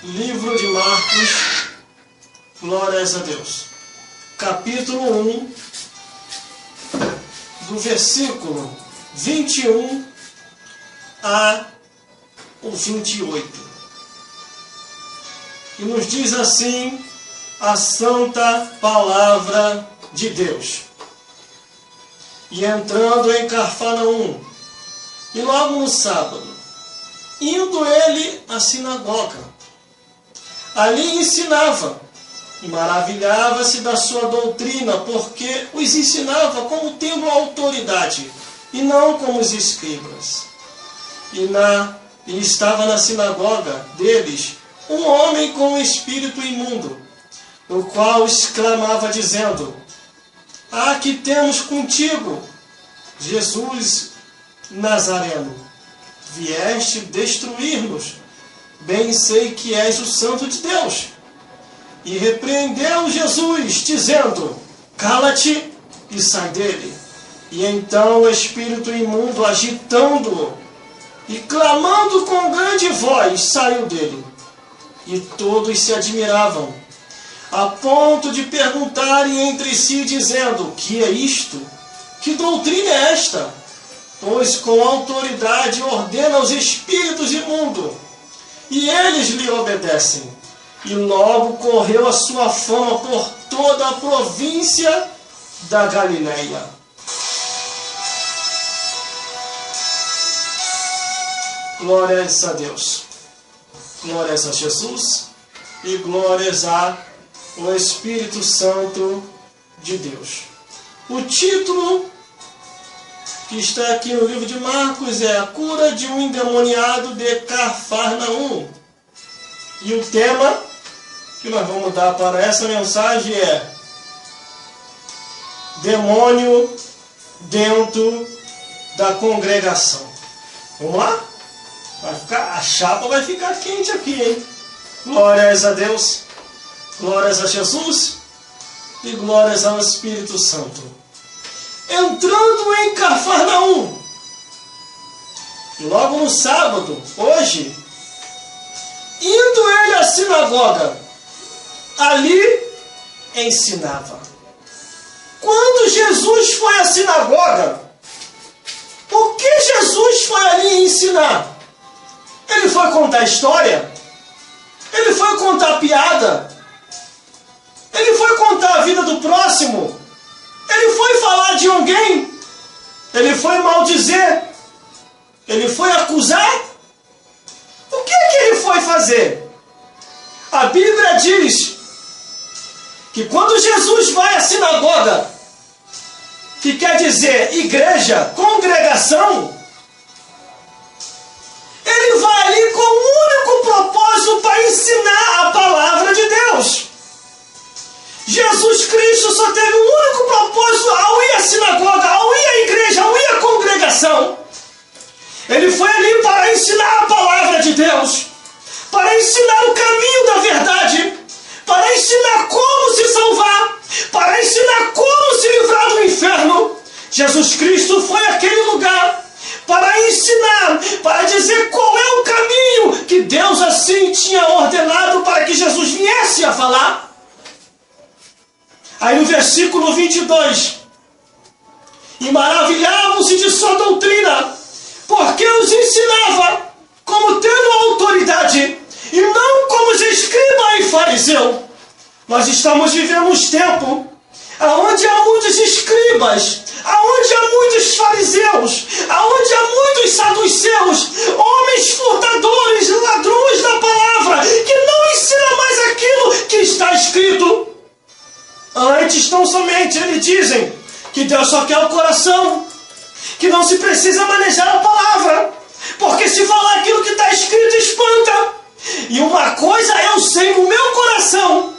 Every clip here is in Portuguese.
Livro de Marcos, glórias a Deus. Capítulo 1, do versículo 21 a o 28. E nos diz assim a santa palavra de Deus. E entrando em Cafarnaum, e logo no sábado, indo ele à sinagoga, ali ensinava, e maravilhava-se da sua doutrina, porque os ensinava como tendo autoridade, e não como os escribas. E estava na sinagoga deles um homem com um espírito imundo, o qual exclamava dizendo: "Ah, que temos contigo, Jesus Nazareno? Vieste destruir-nos? Bem sei que és o Santo de Deus." E repreendeu Jesus, dizendo: "Cala-te e sai dele." E então o espírito imundo, agitando-o e clamando com grande voz, saiu dele. E todos se admiravam, a ponto de perguntarem entre si, dizendo: "Que é isto? Que doutrina é esta? Pois com autoridade ordena aos espíritos imundos, e eles lhe obedecem." E logo correu a sua fama por toda a província da Galileia. Glórias a Deus. Glórias a Jesus e glórias ao Espírito Santo de Deus. O título que está aqui no livro de Marcos é A Cura de um Endemoniado de Cafarnaum. E o tema que nós vamos dar para essa mensagem é Demônio dentro da congregação. Vamos lá? A chapa vai ficar quente aqui, hein? Glórias a Deus, glórias a Jesus e glórias ao Espírito Santo. Entrando em Cafarnaum, logo no sábado, hoje, indo ele à sinagoga, ali ensinava. Quando Jesus foi à sinagoga, o que Jesus foi ali ensinar? Ele foi contar história? Ele foi contar piada? Ele foi contar a vida do próximo? Ele foi falar de alguém? Ele foi maldizer? Ele foi acusar? O que é que ele foi fazer? A Bíblia diz que quando Jesus vai à sinagoga, que quer dizer igreja, congregação, ele vai ali com um único propósito para ensinar a palavra de Deus. Jesus Cristo só teve um único propósito ao ir à sinagoga, ao ir à igreja, ao ir à congregação. Ele foi ali para ensinar a palavra de Deus, para ensinar o caminho da verdade, para ensinar como se salvar, para ensinar como se livrar do inferno. Jesus Cristo foi àquele lugar para ensinar, para dizer qual é o caminho que Deus assim tinha ordenado para que Jesus viesse a falar. Aí no versículo 22, e maravilhavam-se de sua doutrina, porque os ensinava como tendo autoridade, e não como os escriba e fariseu. Nós estamos vivendo uns tempos onde há muitos escribas, aonde há muitos fariseus, aonde há muitos saduceus, homens furtadores, ladrões da palavra, que não ensinam mais aquilo que está escrito. Antes, tão somente, eles dizem que Deus só quer o coração, que não se precisa manejar a palavra, porque se falar aquilo que está escrito espanta. E uma coisa eu sei no meu coração: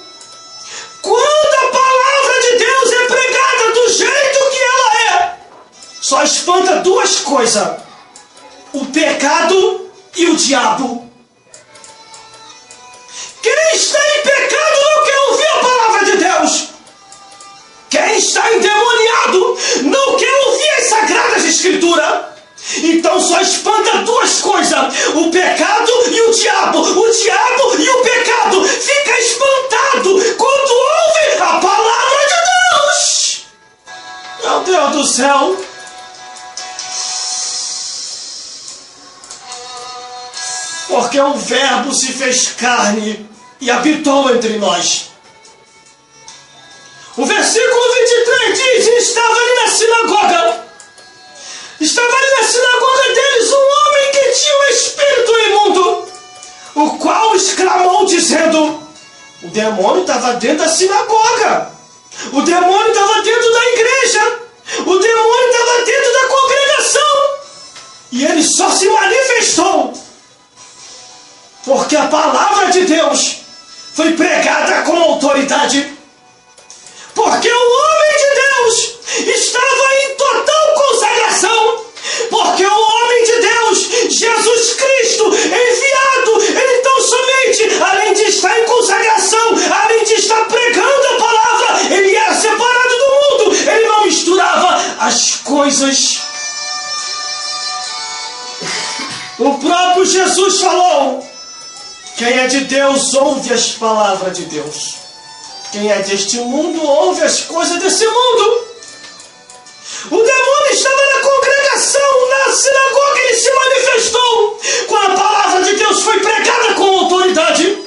quando a palavra de Deus é pregada do jeito que ela é, só espanta duas coisas: o pecado e o diabo. Quem está em pecado não quer ouvir a palavra de Deus. Quem está endemoniado não quer ouvir as sagradas escrituras. Então só espanta duas coisas: o pecado e o diabo. O diabo e o pecado. Fica espantado quando ouve a palavra de Deus. Meu Deus do céu. Porque o Verbo se fez carne e habitou entre nós. O versículo 23 diz: estava ali na sinagoga. Estava ali na sinagoga deles um homem que tinha um espírito imundo, o qual exclamou dizendo... O demônio estava dentro da sinagoga. O demônio estava dentro da igreja. O demônio estava dentro da congregação. E ele só se manifestou porque a palavra de Deus foi pregada com autoridade. Porque o homem de Deus estava em total consagração. Porque o homem de Deus, Jesus Cristo, enviado, ele tão somente, além de estar em consagração, além de estar pregando a palavra, ele era separado do mundo. Ele não misturava as coisas. O próprio Jesus falou: quem é de Deus ouve as palavras de Deus. Quem é deste mundo ouve as coisas desse mundo. O demônio estava na congregação, na sinagoga, ele se manifestou quando a palavra de Deus foi pregada com autoridade.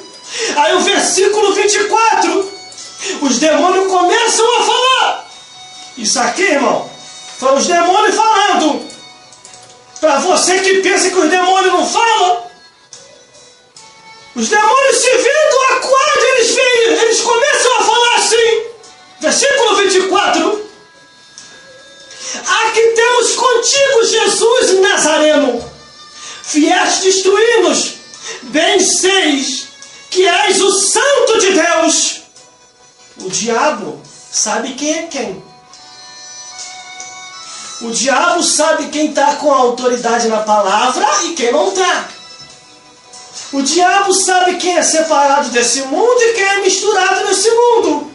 Aí o versículo 24, os demônios começam a falar. Isso aqui, irmão, foram os demônios falando. Para você que pensa que os demônios não falam, os demônios se vendo acuados, eles começam a falar assim. Versículo 24. Aqui temos contigo, Jesus Nazareno. Vieste destruir-nos. Bem seis que és o Santo de Deus. O diabo sabe quem é quem. O diabo sabe quem está com autoridade na palavra e quem não está. O diabo sabe quem é separado desse mundo e quem é misturado nesse mundo.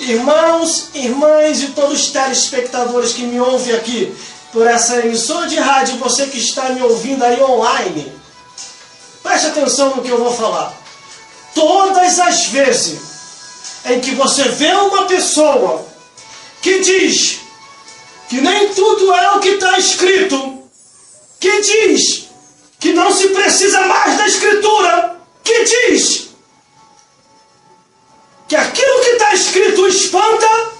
Irmãos, irmãs e todos os telespectadores que me ouvem aqui por essa emissora de rádio, você que está me ouvindo aí online, preste atenção no que eu vou falar. Todas as vezes em que você vê uma pessoa que diz que nem tudo é o que está escrito, que diz que não se precisa mais da Escritura, que diz que aquilo que está escrito o espanta,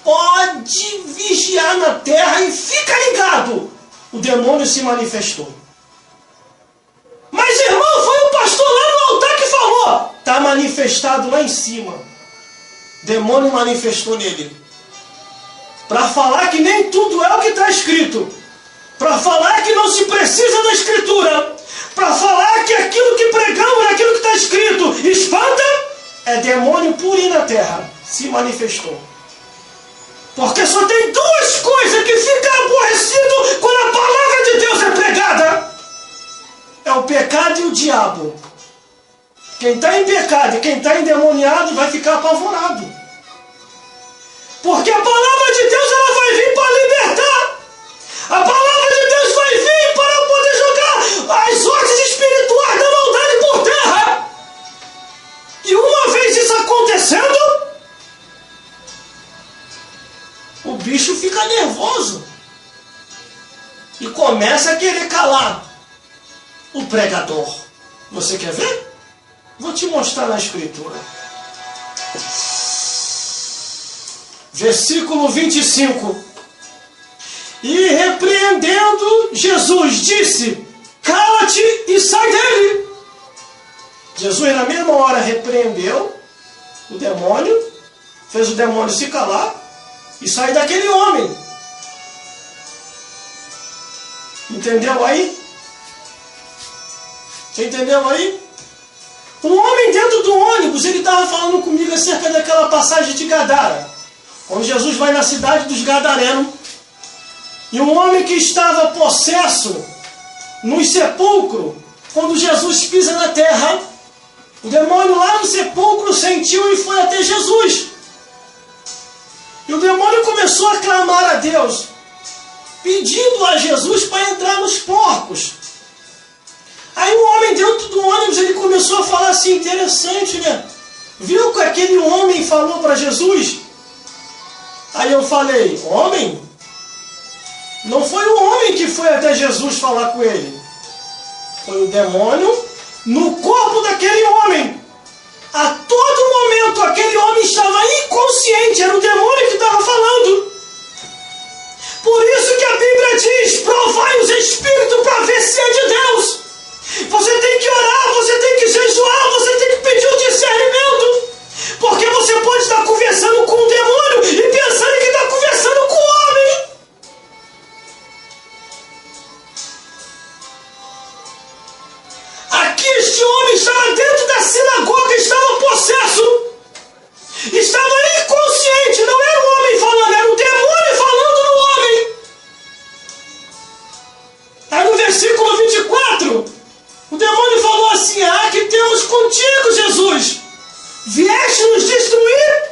pode vigiar na terra e fica ligado. O demônio se manifestou. Mas, irmão, foi o pastor lá no altar que falou. Está manifestado lá em cima. O demônio manifestou nele. Para falar que nem tudo é o que está escrito. Para falar que não se precisa da Escritura. Para falar que aquilo que pregamos, aquilo que está escrito, espanta. É demônio puro na terra. Se manifestou. Porque só tem duas coisas que ficam aborrecido quando a palavra de Deus é pregada. É o pecado e o diabo. Quem está em pecado e quem está endemoniado vai ficar apavorado. Porque a palavra de Deus ela vai vir para libertar. A palavra de Deus vai vir para poder jogar as hostes espirituais da maldade por terra. E uma vez isso acontecendo, o bicho fica nervoso e começa a querer calar o pregador. Você quer ver? Vou te mostrar na Escritura. Versículo 25. E repreendendo, Jesus disse: cala-te e sai dele. Jesus na mesma hora repreendeu o demônio, fez o demônio se calar e sair daquele homem. Entendeu aí? Você entendeu aí? Um homem dentro do ônibus, ele estava falando comigo acerca daquela passagem de Gadara, onde Jesus vai na cidade dos Gadarenos, e um homem que estava possesso no sepulcro, quando Jesus pisa na terra, o demônio lá no sepulcro sentiu e foi até Jesus. E o demônio começou a clamar a Deus, pedindo a Jesus para entrar nos porcos. Aí um homem dentro do ônibus, ele começou a falar assim, interessante, né? Viu que aquele homem falou para Jesus? Aí eu falei, homem? Não foi o homem que foi até Jesus falar com ele. Foi o demônio no corpo daquele homem. A todo momento aquele homem estava inconsciente, era o demônio que estava falando. Por isso que a Bíblia diz, provai os espíritos para ver se é de Deus. Você tem que orar, você tem que jejuar, você tem que pedir o discernimento. Porque você pode estar conversando com um demônio e pensando que está conversando com o homem. Aqui este homem estava dentro da sinagoga, estava possesso. Estava inconsciente, não era o homem falando, era o demônio falando no homem. Aí no versículo 24, o demônio falou assim, que temos contigo, Jesus? Vieste nos destruir?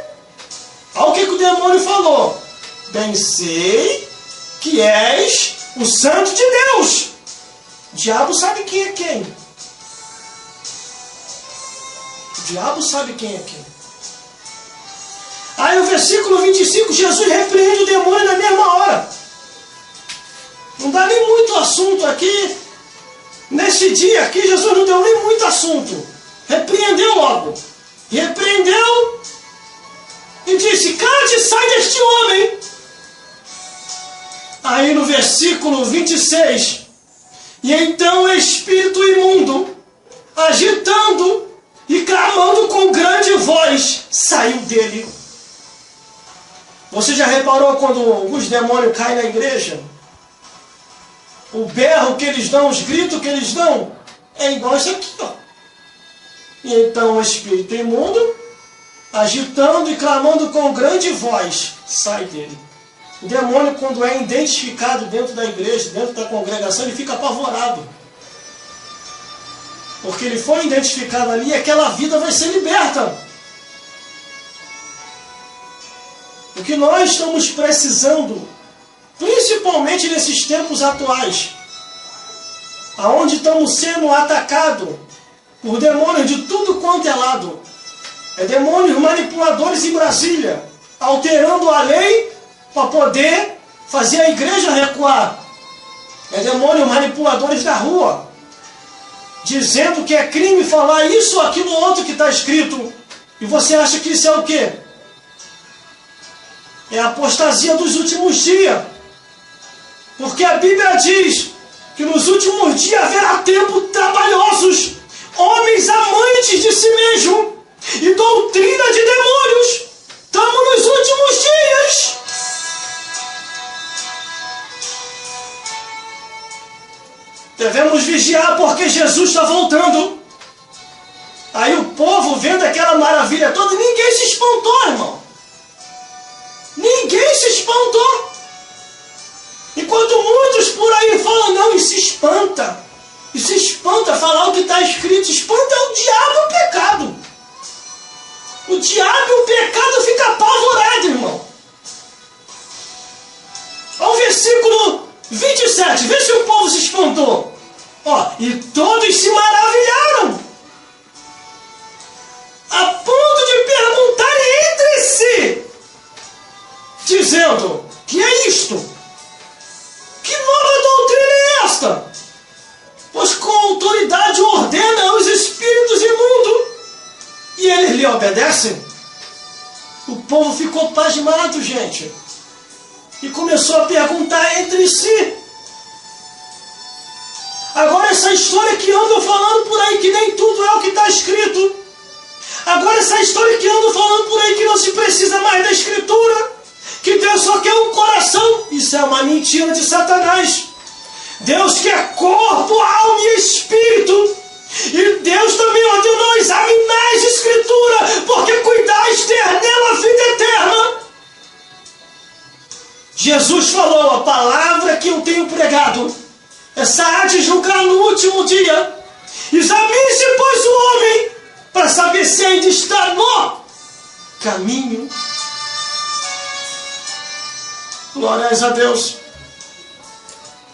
Olha o que o demônio falou. Bem sei que és o Santo de Deus. O diabo sabe quem é quem. O diabo sabe quem é quem. Aí o versículo 25, Jesus repreende o demônio na mesma hora. Não dá nem muito assunto aqui. Nesse dia aqui, Jesus não deu nem muito assunto. Repreendeu logo. Repreendeu e disse, cante, sai deste homem. Aí no versículo 26, e então o espírito imundo, agitando e clamando com grande voz, saiu dele. Você já reparou quando os demônios caem na igreja? O berro que eles dão, os gritos que eles dão, é igual isso aqui, ó. E então o espírito imundo, agitando e clamando com grande voz, sai dele. O demônio, quando é identificado dentro da igreja, dentro da congregação, ele fica apavorado. Porque ele foi identificado ali e aquela vida vai ser liberta. O que nós estamos precisando, principalmente nesses tempos atuais, aonde estamos sendo atacados por demônios de tudo quanto é lado. É demônios manipuladores em Brasília, alterando a lei para poder fazer a igreja recuar. É demônios manipuladores da rua, dizendo que é crime falar isso ou aquilo outro que está escrito. E você acha que isso é o quê? É a apostasia dos últimos dias. Porque a Bíblia diz que nos últimos dias haverá tempos trabalhosos, homens amantes de si mesmo e doutrina de demônios. Estamos nos últimos dias. Devemos vigiar porque Jesus está voltando. Aí o povo vendo aquela maravilha toda, ninguém se espantou, irmão. Ninguém se espantou. Enquanto muitos por aí falam, não, e se espanta. E se espanta falar o que está escrito. Espanta o diabo e o pecado. O diabo e o pecado ficam apavorados, irmão. Olha o versículo 27. Vê se o povo se espantou. E todos se maravilharam, a ponto de perguntarem entre si, dizendo, que é isto? Que nova doutrina é esta? Pois com autoridade ordena aos espíritos imundos, e eles lhe obedecem. O povo ficou pasmado, gente, e começou a perguntar entre si. Agora essa história que andam falando por aí, que nem tudo é o que está escrito. Agora essa história que andam falando por aí, que não se precisa mais da escritura, que Deus só quer um coração. Isso é uma mentira de Satanás. Deus quer corpo, alma e espírito. E Deus também ordenou examinar as escrituras, porque cuidais ter nela a vida eterna. Jesus falou, a palavra que eu tenho pregado, essa há de julgar no último dia. Examine-se, pois, o homem, para saber se ainda está no caminho. Glórias a Deus.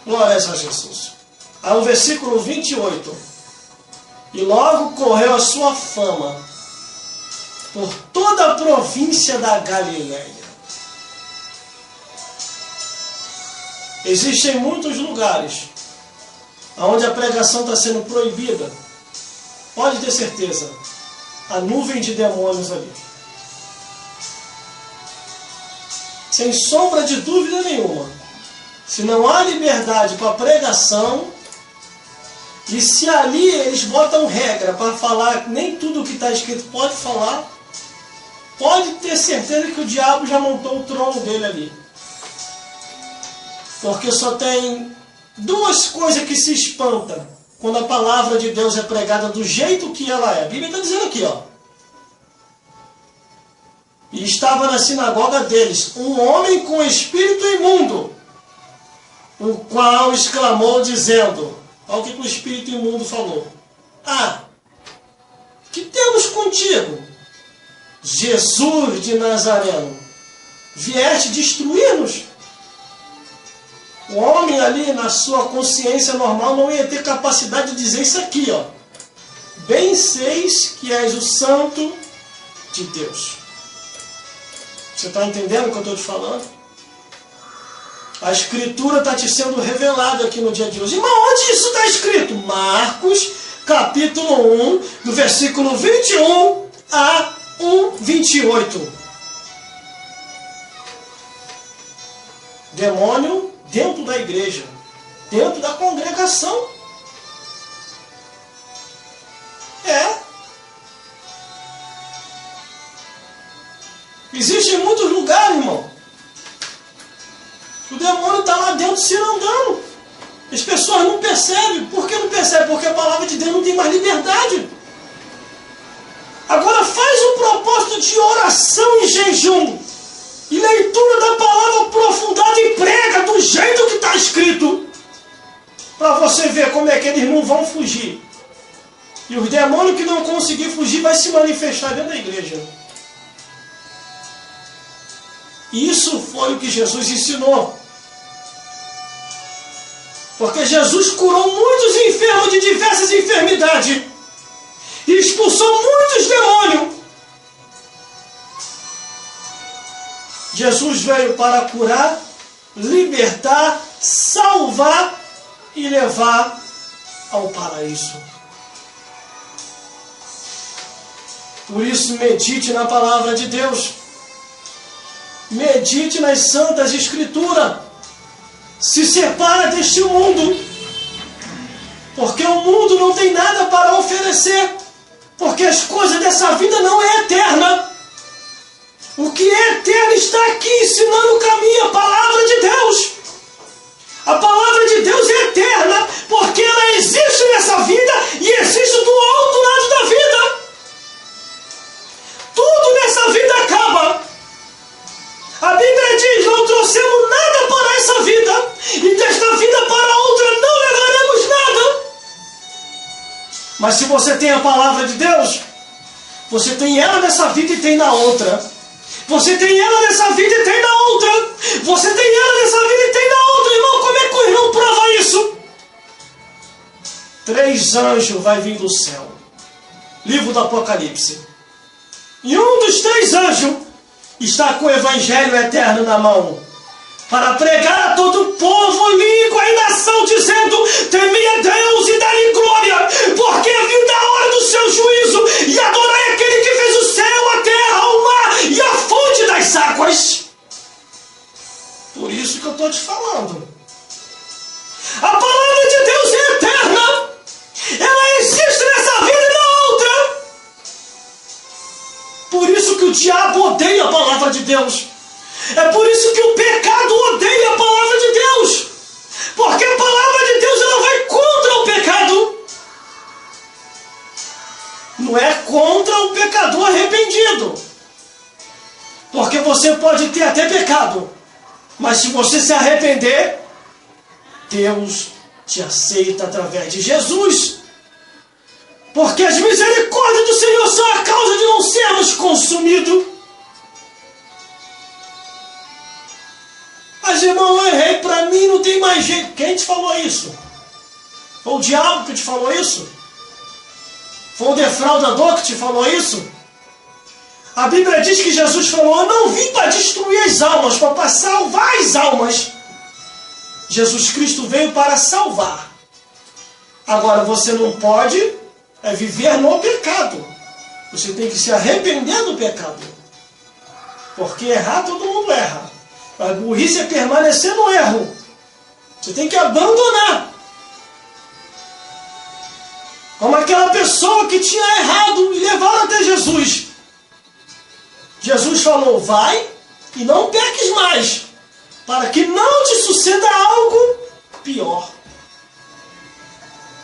Glórias a Jesus. Aí o versículo 28. E logo correu a sua fama por toda a província da Galileia. Existem muitos lugares onde a pregação está sendo proibida. Pode ter certeza. A nuvem de demônios ali. Sem sombra de dúvida nenhuma. Se não há liberdade para pregação, e se ali eles botam regra para falar nem tudo o que está escrito pode falar, pode ter certeza que o diabo já montou o trono dele ali. Porque só tem duas coisas que se espantam quando a palavra de Deus é pregada do jeito que ela é. A Bíblia está dizendo aqui, ó. E estava na sinagoga deles um homem com espírito imundo, o qual exclamou dizendo, olha o que o espírito imundo falou: ah, que temos contigo, Jesus de Nazareno? Vieste destruir-nos? O homem ali, na sua consciência normal, não ia ter capacidade de dizer isso aqui, ó. Bem seis que és o Santo de Deus. Você está entendendo o que eu estou te falando? A Escritura está te sendo revelada aqui no dia de hoje. Mas onde isso está escrito? Marcos, capítulo 1, do versículo 21 a 28. Demônio dentro da igreja, dentro da congregação. Existem muitos lugares, irmão. O demônio está lá dentro se andando. As pessoas não percebem. Por que não percebem? Porque a palavra de Deus não tem mais liberdade. Agora faz um propósito de oração e jejum. E leitura da palavra aprofundada e prega do jeito que está escrito. Para você ver como é que eles não vão fugir. E os demônios que não conseguir fugir vai se manifestar dentro da igreja. Isso foi o que Jesus ensinou. Porque Jesus curou muitos enfermos de diversas enfermidades. E expulsou muitos demônios. Jesus veio para curar, libertar, salvar e levar ao paraíso. Por isso, medite na palavra de Deus. Medite nas Santas Escrituras. Se separa deste mundo. Porque o mundo não tem nada para oferecer. Porque as coisas dessa vida não é eterna. O que é eterno está aqui ensinando o caminho, a palavra de Deus. A palavra de Deus é eterna, porque ela existe nessa vida e existe do outro lado da vida. Tudo nessa vida acaba. A Bíblia diz, não trouxemos nada para essa vida, e desta vida para outra não levaremos nada. Mas se você tem a palavra de Deus, você tem ela nessa vida e tem na outra. Você tem ela nessa vida e tem na outra. Você tem ela nessa vida e tem na outra. Irmão, como é que o irmão prova isso? 3 anjos vai vir do céu. Livro do Apocalipse. E um dos 3 anjos está com o Evangelho eterno na mão, para pregar a todo povo, língua e nação, dizendo: temei a Deus e dá-lhe glória, porque viu da hora do seu juízo, e adorai aquele que fez o céu, a terra, o mar e a fonte das águas. Por isso que eu estou te falando. A palavra de Deus é eterna. Ela existe nessa vida e na outra. Por isso que o diabo odeia a palavra de Deus. É por isso que o pecado odeia a palavra de Deus. Porque a palavra de Deus ela vai contra o pecado. Não é contra o pecador arrependido. Porque você pode ter até pecado, mas se você se arrepender, Deus te aceita através de Jesus. Porque as misericórdias do Senhor são a causa de não sermos consumidos. As Mas irmão, eu errei, para mim não tem mais jeito. Quem te falou isso? Foi o diabo que te falou isso? Foi o defraudador que te falou isso? A Bíblia diz que Jesus falou: eu não vim para destruir as almas, para salvar as almas. Jesus Cristo veio para salvar. Agora você não pode viver no pecado. Você tem que se arrepender do pecado. Porque errar todo mundo erra. A burrice é permanecer no erro. Você tem que abandonar. Como aquela pessoa que tinha errado e levaram até Jesus. Jesus falou: vai e não peques mais, para que não te suceda algo pior.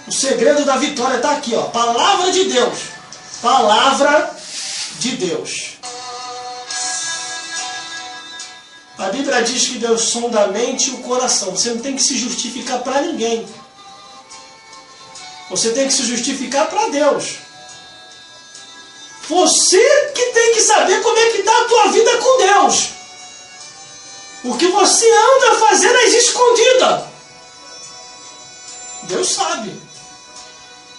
O segredo da vitória está aqui, ó. Palavra de Deus. Palavra de Deus. A Bíblia diz que Deus sonda a mente e o coração. Você não tem que se justificar para ninguém. Você tem que se justificar para Deus. Você que tem que saber como é que está a tua vida com Deus. O que você anda fazendo às escondidas. Deus sabe.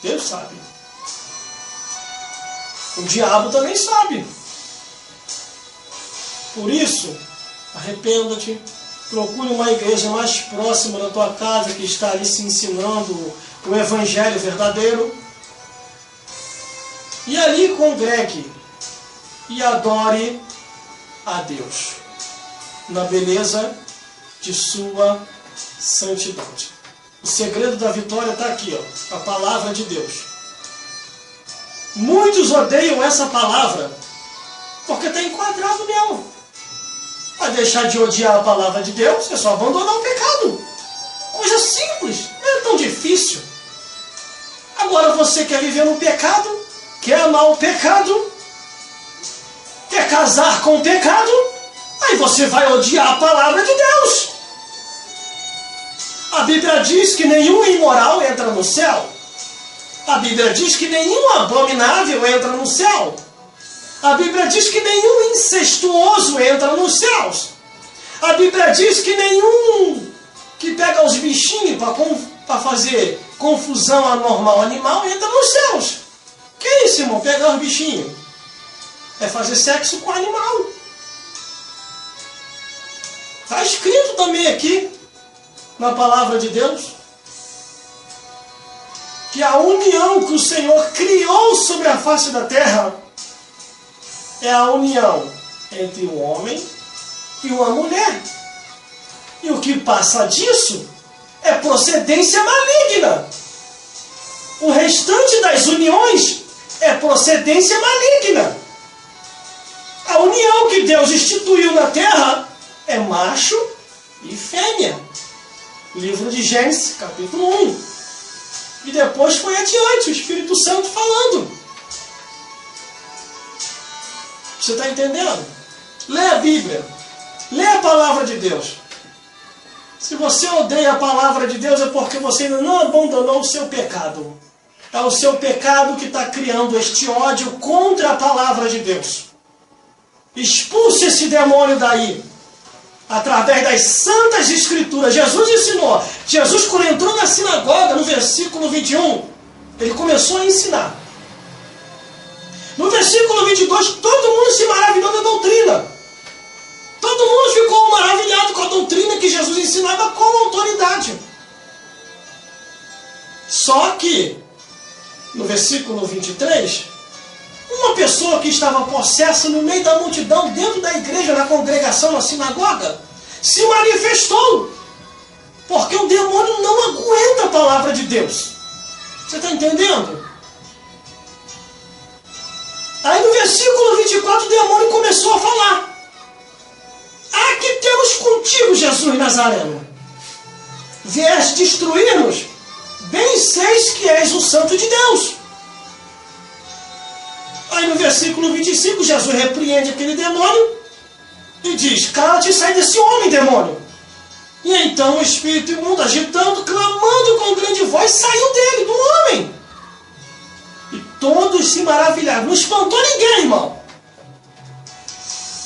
Deus sabe. O diabo também sabe. Por isso, arrependa-te. Procure uma igreja mais próxima da tua casa que está ali se ensinando o evangelho verdadeiro. E ali congregue e adore a Deus na beleza de sua santidade. O segredo da vitória está aqui, ó, a palavra de Deus. Muitos odeiam essa palavra porque está enquadrado nela. Para deixar de odiar a palavra de Deus, é só abandonar o pecado. Coisa simples, não é tão difícil. Agora você quer viver no pecado, quer amar o pecado, quer casar com o pecado, aí você vai odiar a palavra de Deus. A Bíblia diz que nenhum imoral entra no céu. A Bíblia diz que nenhum abominável entra no céu. A Bíblia diz que nenhum incestuoso entra nos céus. A Bíblia diz que nenhum que pega os bichinhos para fazer confusão anormal animal entra nos céus. Que isso, irmão? Pegar os bichinhos é fazer sexo com animal. Está escrito também aqui na palavra de Deus que a união que o Senhor criou sobre a face da terra é a união entre um homem e uma mulher. E o que passa disso é procedência maligna. O restante das uniões é procedência maligna. A união que Deus instituiu na terra é macho e fêmea. Livro de Gênesis, capítulo 1. E depois foi adiante, o Espírito Santo falando. Você está entendendo? Lê a Bíblia. Lê a palavra de Deus. Se você odeia a palavra de Deus é porque você ainda não abandonou o seu pecado. É o seu pecado que está criando este ódio contra a palavra de Deus. Expulse esse demônio daí. Através das santas escrituras. Jesus ensinou. Jesus, quando entrou na sinagoga, no versículo 21, ele começou a ensinar. No versículo 22, todo mundo se maravilhou da doutrina. Todo mundo ficou maravilhado com a doutrina que Jesus ensinava com autoridade. Só que, no versículo 23, uma pessoa que estava possessa no meio da multidão, dentro da igreja, na congregação, na sinagoga, se manifestou. Porque o demônio não aguenta a palavra de Deus. Você está entendendo? Aí no versículo 24 o demônio começou a falar. Ah, que temos contigo, Jesus Nazareno? Vieste destruir-nos? Bem seis que és o Santo de Deus. Aí no versículo 25 Jesus repreende aquele demônio e diz: cala-te e sai desse homem, demônio. E então o espírito imundo, agitando, clamando com grande voz, saiu dele, do homem. E todos se maravilharam. Não espantou ninguém, irmão.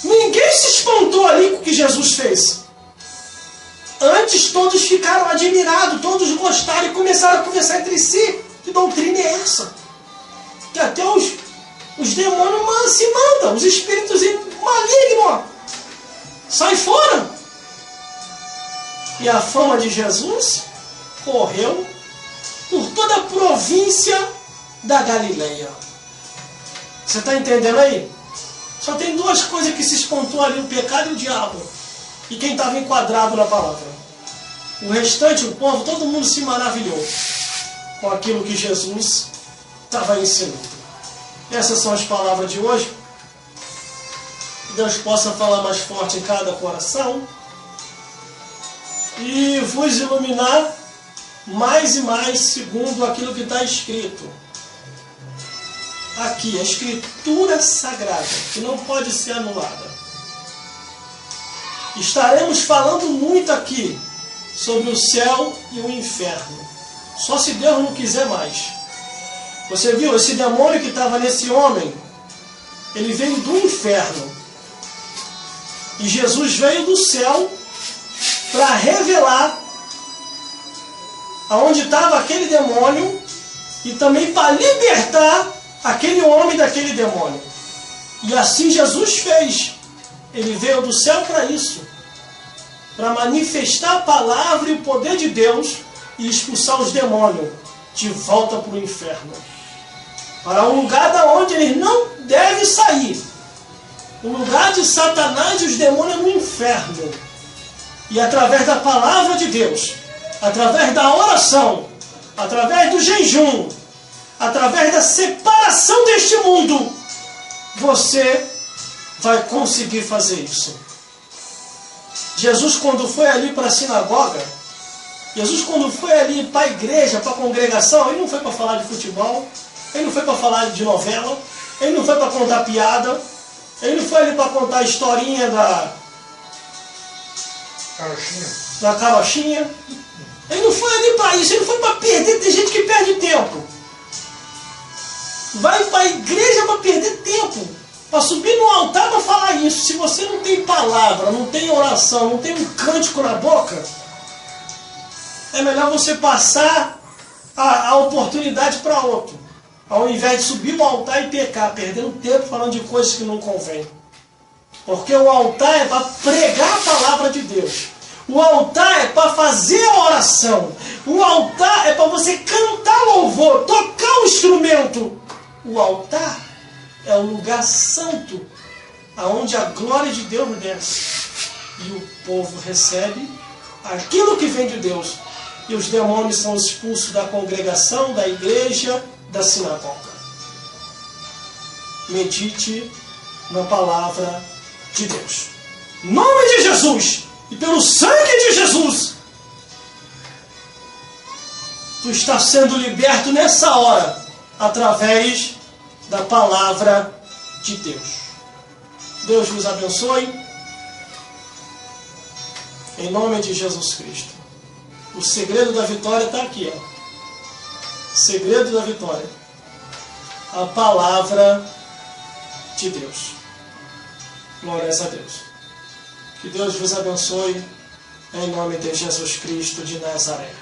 Ninguém se espantou ali com o que Jesus fez. Antes todos ficaram admirados, todos gostaram e começaram a conversar entre si. Que doutrina é essa? Que até os demônios se mandam, os espíritos malignos. Sai fora! E a fama de Jesus correu por toda a província da Galileia. Você está entendendo aí? Só tem duas coisas que se espontam ali, o pecado e o diabo. E quem estava enquadrado na palavra. O restante, o povo, todo mundo se maravilhou com aquilo que Jesus estava ensinando. Essas são as palavras de hoje. Que Deus possa falar mais forte em cada coração e vos iluminar mais e mais segundo aquilo que está escrito. Aqui, a Escritura Sagrada, que não pode ser anulada. Estaremos falando muito aqui sobre o céu e o inferno. Só se Deus não quiser mais. Você viu, esse demônio que estava nesse homem, ele veio do inferno. E Jesus veio do céu para revelar aonde estava aquele demônio e também para libertar aquele homem daquele demônio. E assim Jesus fez. Ele veio do céu para isso, para manifestar a palavra e o poder de Deus e expulsar os demônios de volta para o inferno, para um lugar da onde eles não devem sair. O lugar de Satanás e os demônios é no inferno. E através da palavra de Deus, através da oração, através do jejum, através da separação deste mundo, você vai conseguir fazer isso. Jesus, quando foi ali para a sinagoga, Jesus, quando foi ali para a igreja, para a congregação, ele não foi para falar de futebol, ele não foi para falar de novela, ele não foi para contar piada, ele não foi ali para contar a historinha da carochinha. Ele não foi ali para isso, ele não foi para perder. Tem gente que perde tempo. Vai para a igreja para perder tempo, para subir no altar para falar isso. Se você não tem palavra, não tem oração, não tem um cântico na boca, é melhor você passar a oportunidade para outro, ao invés de subir no altar e pecar, perdendo tempo falando de coisas que não convêm. Porque o altar é para pregar a palavra de Deus. O altar é para fazer a oração. O altar é para você cantar louvor, tocar o instrumento. O altar é o lugar santo, aonde a glória de Deus desce. E o povo recebe aquilo que vem de Deus. E os demônios são expulsos da congregação, da igreja, da sinagoga. Medite na palavra de Deus. Em nome de Jesus e pelo sangue de Jesus, tu estás sendo liberto nessa hora, através da palavra de Deus. Deus vos abençoe. Em nome de Jesus Cristo. O segredo da vitória está aqui, ó. Segredo da vitória. A palavra de Deus. Glórias a Deus. Que Deus vos abençoe. Em nome de Jesus Cristo de Nazaré.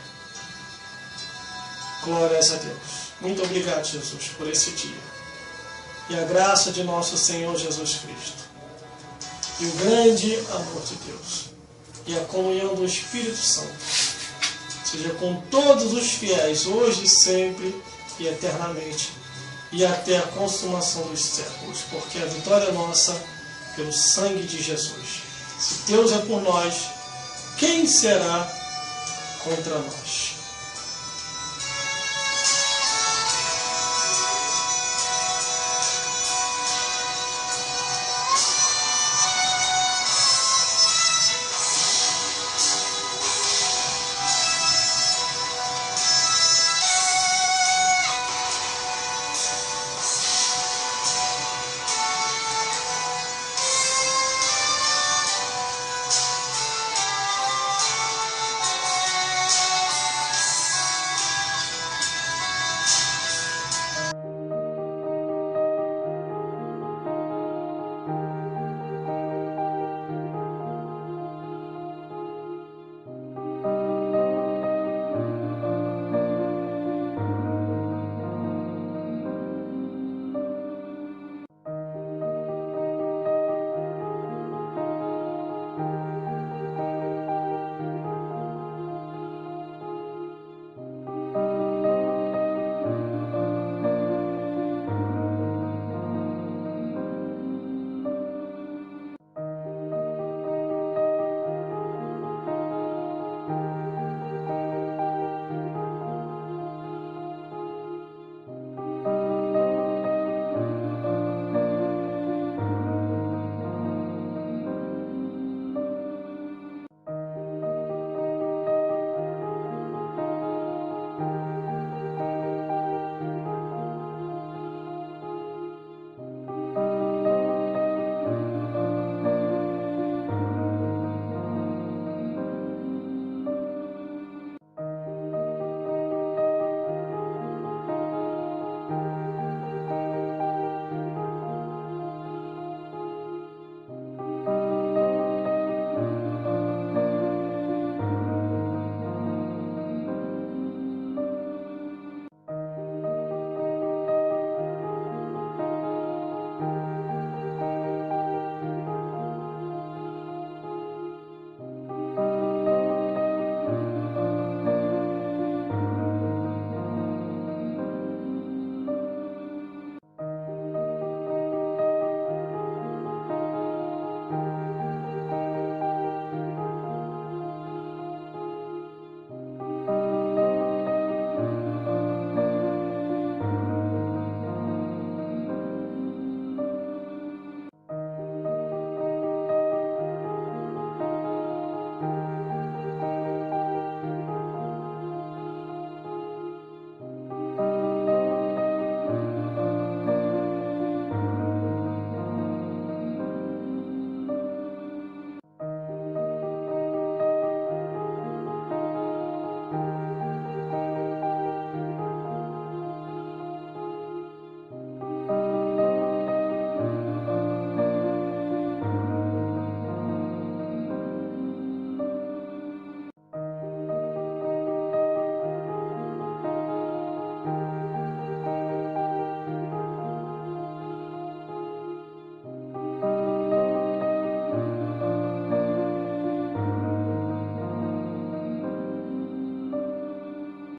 Glórias a Deus. Muito obrigado, Jesus, por esse dia. E a graça de nosso Senhor Jesus Cristo. E o grande amor de Deus. E a comunhão do Espírito Santo seja com todos os fiéis, hoje, sempre e eternamente, e até a consumação dos séculos, porque a vitória é nossa pelo sangue de Jesus. Se Deus é por nós, quem será contra nós?